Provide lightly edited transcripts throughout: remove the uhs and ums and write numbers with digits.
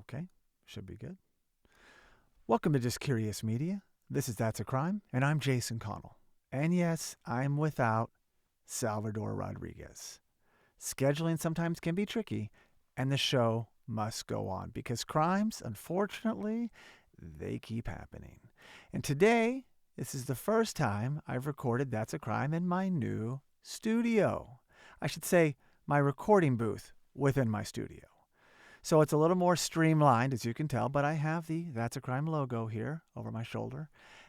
Okay, should be good. Welcome to Just Curious Media. This is That's a Crime, and I'm Jason Connell. And yes, I'm without Salvador Rodriguez. Scheduling sometimes can be tricky, and the show must go on because crimes, unfortunately, they keep happening. And today, this is the first time I've recorded That's a Crime in my new studio. I should say my recording booth within my studio. So it's a little more streamlined, as you can tell, but I have the That's a Crime logo here over my shoulder.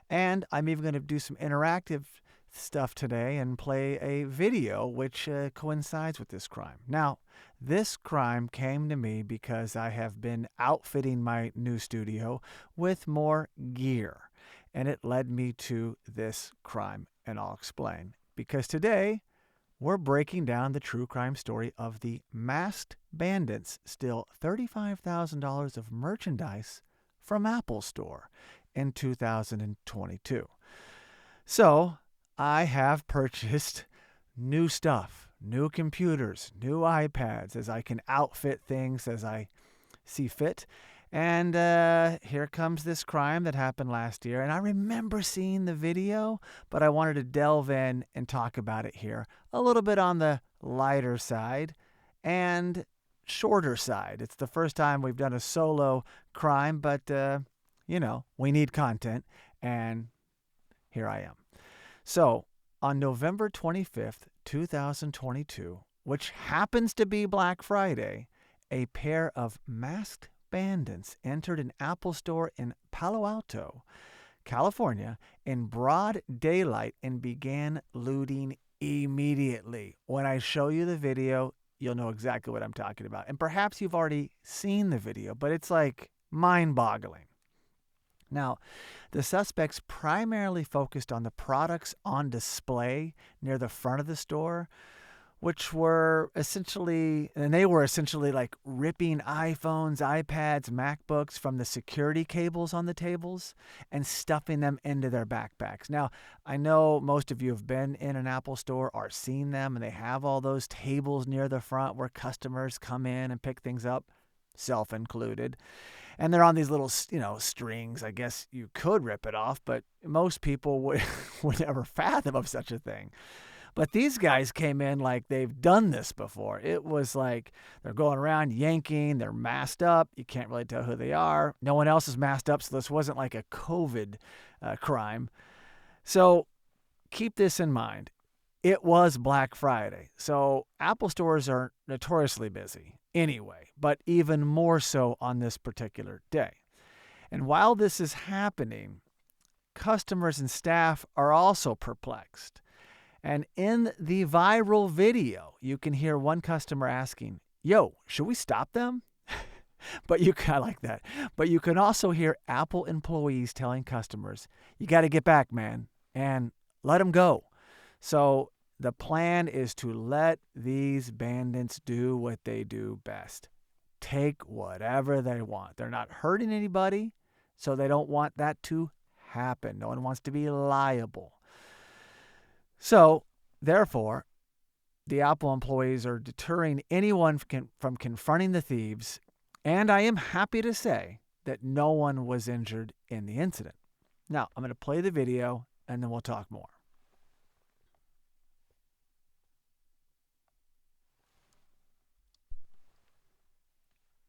And I'm even going to do some interactive stuff today and play a video which coincides with this crime. Now, this crime came to me because I have been outfitting my new studio with more gear. And it led me to this crime, and I'll explain. Because today, we're breaking down the true crime story of the masked bandits steal $35,000 of merchandise from applestore in 2022. So I have purchased new stuff, new computers, new iPads, as I can outfit things as I see fit. And here comes this crime that happened last year. And I remember seeing the video, but I wanted to delve in and talk about it here. A little bit on the lighter side and shorter side. It's the first time we've done a solo crime, but, we need content. And here I am. So on November 25th, 2022, which happens to be Black Friday, a pair of masked bandits entered an Apple store in Palo Alto, California, in broad daylight and began looting immediately. When I show you the video, you'll know exactly what I'm talking about. And perhaps you've already seen the video, but it's like mind-boggling. Now, the suspects primarily focused on the products on display near the front of the store, which were essentially like ripping iPhones, iPads, MacBooks from the security cables on the tables and stuffing them into their backpacks. Now, I know most of you have been in an Apple store or seen them, and they have all those tables near the front where customers come in and pick things up, self included. And they're on these little, strings. I guess you could rip it off, but most people would never fathom of such a thing. But these guys came in like they've done this before. It was like they're going around yanking. They're masked up. You can't really tell who they are. No one else is masked up, so this wasn't like a COVID crime. So keep this in mind. It was Black Friday. So Apple stores are notoriously busy anyway, but even more so on this particular day. And while this is happening, customers and staff are also perplexed. And in the viral video, you can hear one customer asking, "Yo, should we stop them?" I like that. But you can also hear Apple employees telling customers, "You got to get back, man, and let them go." So the plan is to let these bandits do what they do best. Take whatever they want. They're not hurting anybody, so they don't want that to happen. No one wants to be liable. So, therefore, the Apple employees are deterring anyone from confronting the thieves, and I am happy to say that no one was injured in the incident. Now, I'm going to play the video, and then we'll talk more.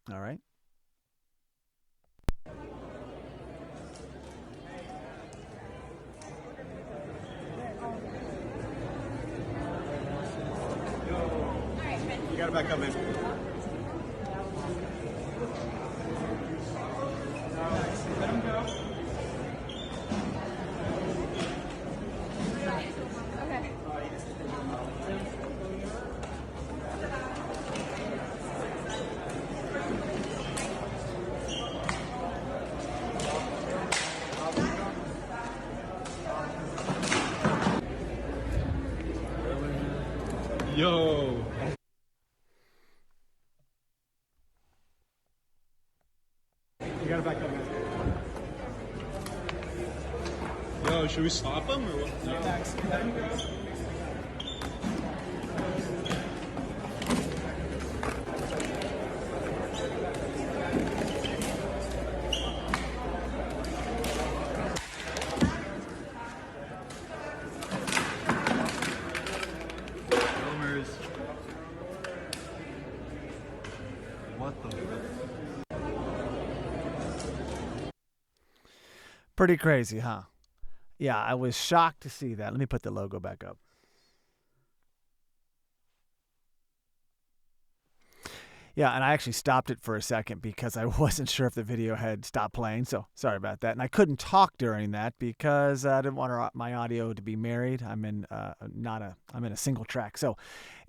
All right. You gotta back up, man. Let him go. Okay. Yo. You gotta back up, man. Yo, should we stop him or what? No. Let him go. What the? Pretty crazy, huh? Yeah, I was shocked to see that. Let me put the logo back up. Yeah, and I actually stopped it for a second because I wasn't sure if the video had stopped playing. So sorry about that. And I couldn't talk during that because I didn't want my audio to be married. I'm in I'm in a single track. So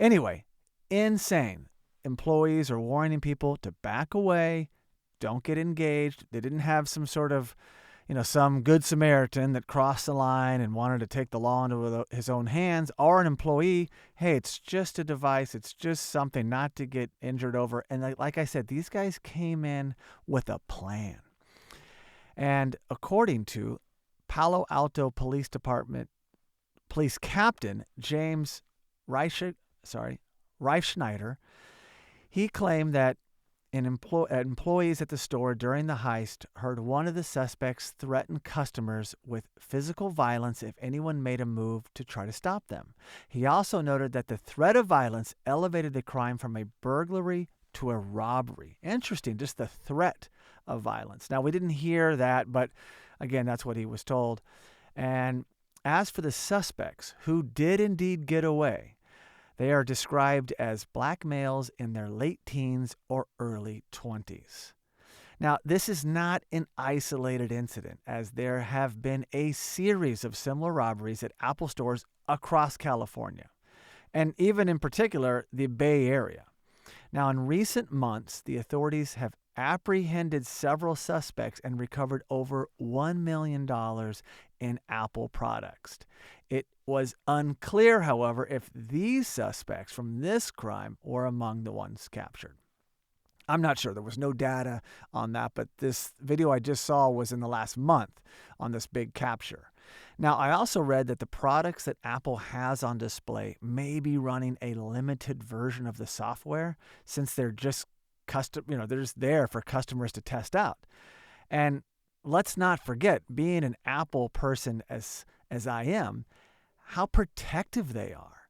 anyway, insane. Employees are warning people to back away, don't get engaged. They didn't have some sort of some good Samaritan that crossed the line and wanted to take the law into his own hands, or an employee. Hey, it's just a device. It's just something not to get injured over. And like I said, these guys came in with a plan. And according to Palo Alto Police Department Police Captain James Reifschneider, he claimed that employees at the store during the heist heard one of the suspects threaten customers with physical violence if anyone made a move to try to stop them. He also noted that the threat of violence elevated the crime from a burglary to a robbery. Interesting, just the threat of violence. Now, we didn't hear that, but again, that's what he was told. And as for the suspects who did indeed get away, they are described as black males in their late teens or early 20s. Now, this is not an isolated incident, as there have been a series of similar robberies at Apple stores across California, and even in particular, the Bay Area. Now, in recent months, the authorities have apprehended several suspects and recovered over $1 million in Apple products. It was unclear, however, if these suspects from this crime were among the ones captured. I'm not sure. There was no data on that, but this video I just saw was in the last month on this big capture. Now, I also read that the products that Apple has on display may be running a limited version of the software, since they're just they're just there for customers to test out. And let's not forget, being an Apple person as I am, how protective they are.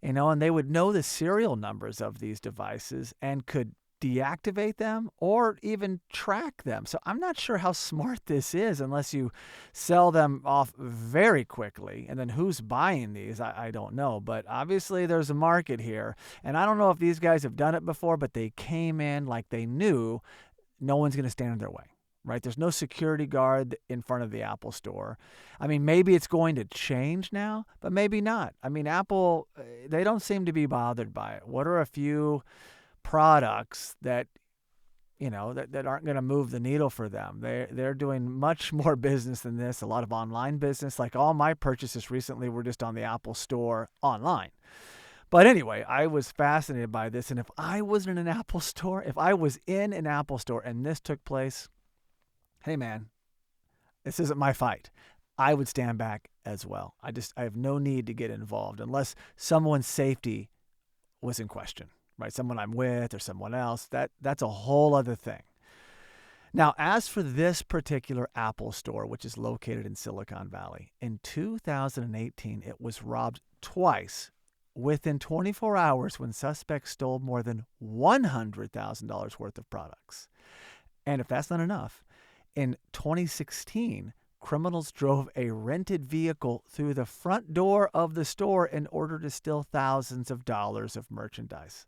And they would know the serial numbers of these devices and could deactivate them or even track them. So I'm not sure how smart this is unless you sell them off very quickly. And then who's buying these? I don't know. But obviously there's a market here. And I don't know if these guys have done it before, but they came in like they knew no one's going to stand in their way. Right? There's no security guard in front of the Apple store. I mean, maybe it's going to change now, but maybe not. I mean, Apple, they don't seem to be bothered by it. What are a few products that that aren't going to move the needle for them? They're doing much more business than this, a lot of online business. Like all my purchases recently were just on the Apple store online. But anyway, I was fascinated by this, and if I was in an Apple store and this took place, hey man, this isn't my fight. I would stand back as well. I have no need to get involved unless someone's safety was in question. Right, someone I'm with or someone else, that's a whole other thing. Now, as for this particular Apple store, which is located in Silicon Valley, in 2018, it was robbed twice within 24 hours when suspects stole more than $100,000 worth of products. And if that's not enough, in 2016, criminals drove a rented vehicle through the front door of the store in order to steal thousands of dollars of merchandise.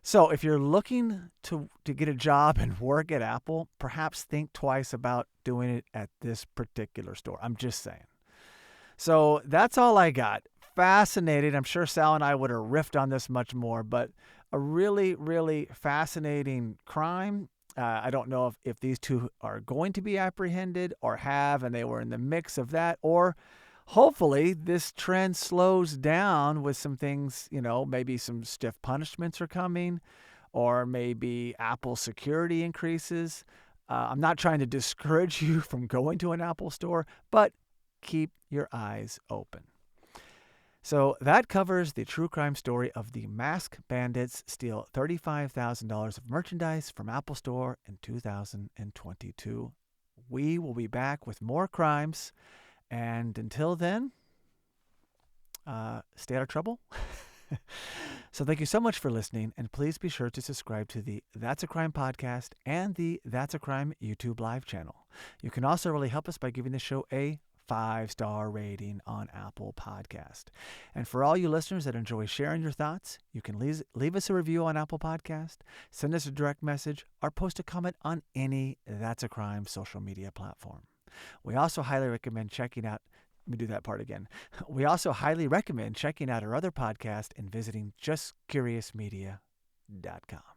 So if you're looking to get a job and work at Apple, perhaps think twice about doing it at this particular store. I'm just saying. So that's all I got. Fascinating. I'm sure Sal and I would have riffed on this much more, but a really, really fascinating crime. I don't know if these two are going to be apprehended or have, and they were in the mix of that, or hopefully this trend slows down with some things, maybe some stiff punishments are coming, or maybe Apple security increases. I'm not trying to discourage you from going to an Apple store, but keep your eyes open. So that covers the true crime story of the masked bandits steal $35,000 of merchandise from Apple Store in 2022. We will be back with more crimes. And until then, stay out of trouble So thank you so much for listening, and please be sure to subscribe to the That's a Crime podcast and the That's a Crime YouTube live channel. You can also really help us by giving the show a 5-star rating on Apple Podcast. And for all you listeners that enjoy sharing your thoughts, you can leave us a review on Apple Podcast, send us a direct message, or post a comment on any That's a Crime social media platform. We also highly recommend checking out We also highly recommend checking out our other podcast and visiting justcuriousmedia.com.